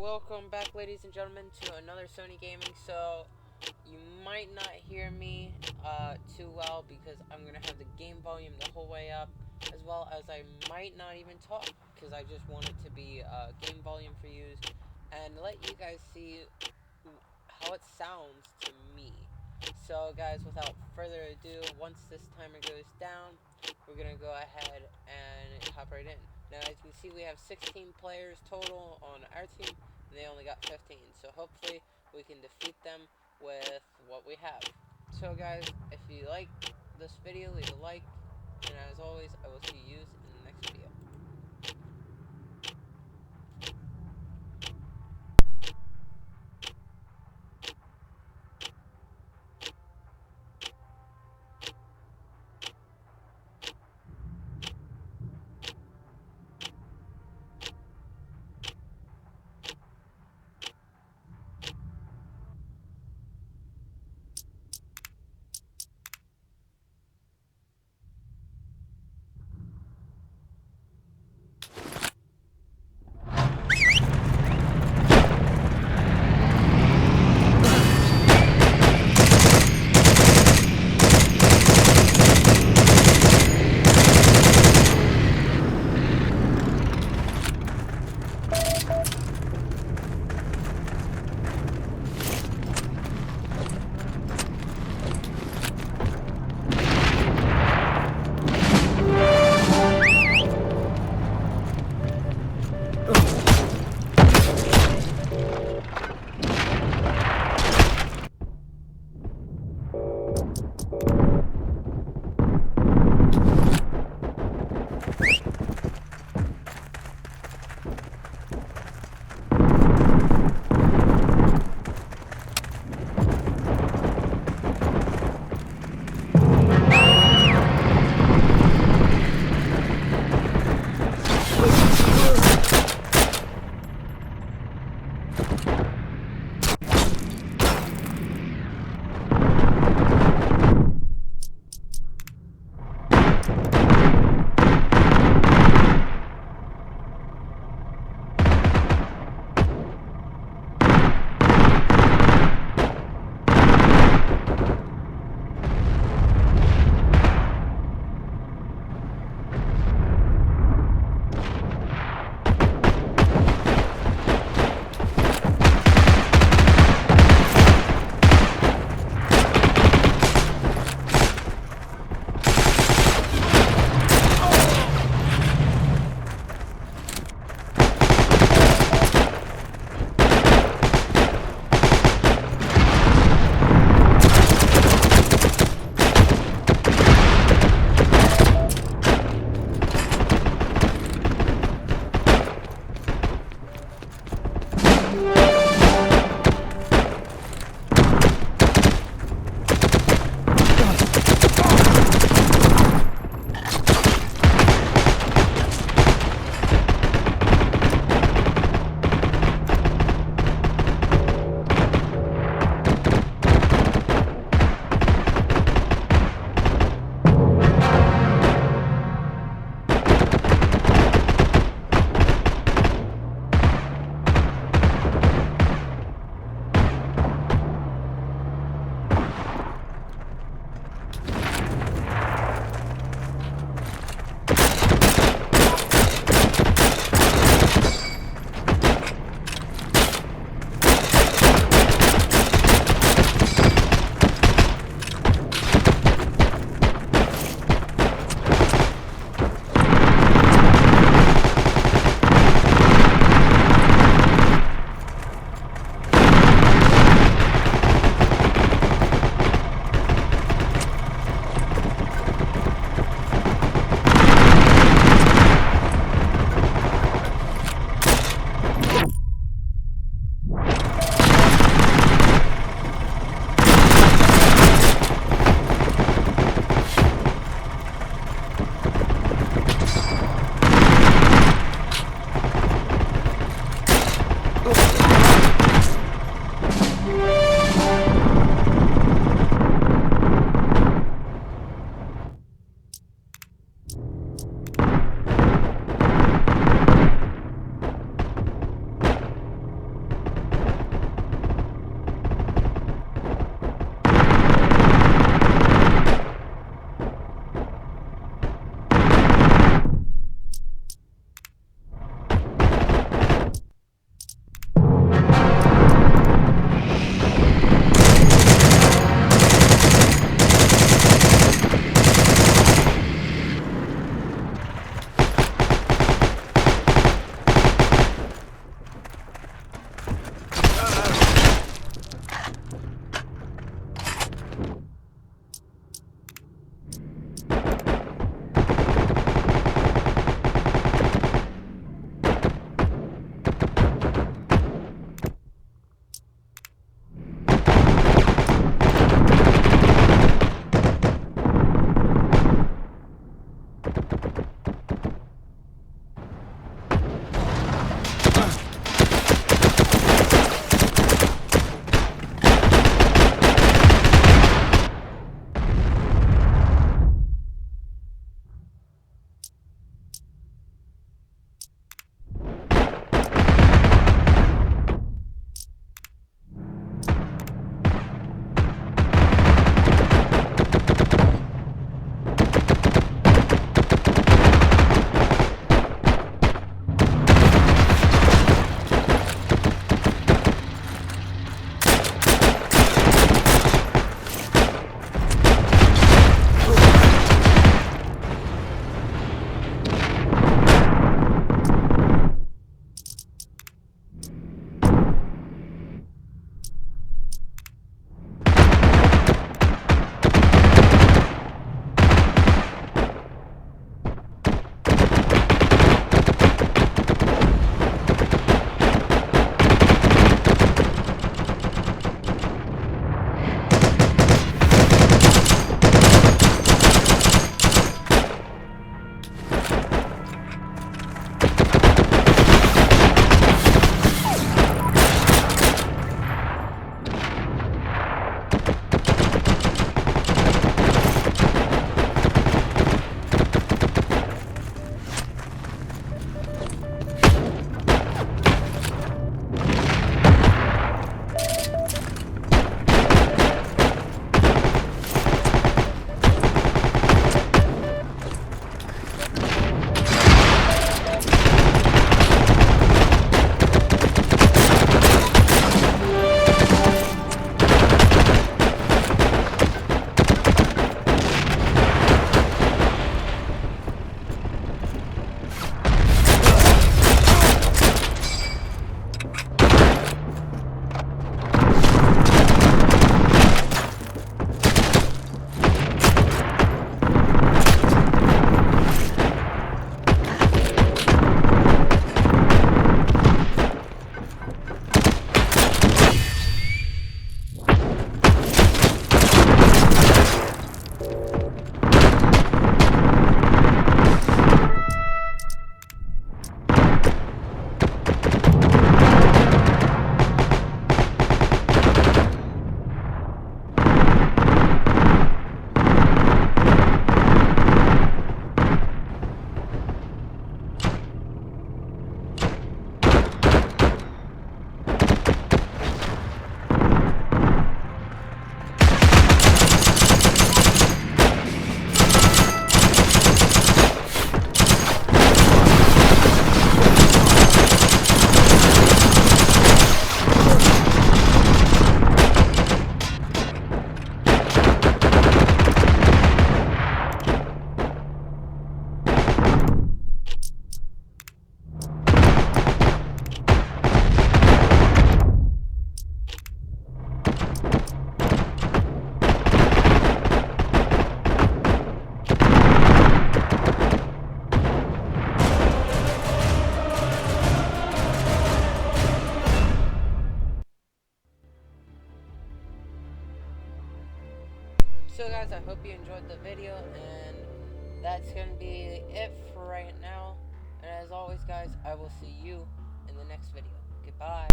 welcome back, ladies and gentlemen, to another Sony Gaming. So, you might not hear me too well because I'm going to have the game volume the whole way up, as well as I might not even talk because I just want it to be game volume for you and let you guys see how it sounds to me. So, guys, without further ado, once this timer goes down, we're going to go ahead and hop right in. Now, as you can see, we have 16 players total on our team, and they only got 15. So hopefully we can defeat them with what we have. So guys, if you like this video, leave a like, and as always, I will see you in the next video. So guys, I hope you enjoyed the video, and that's going to be it for right now. And as always guys, I will see you in the next video. Goodbye.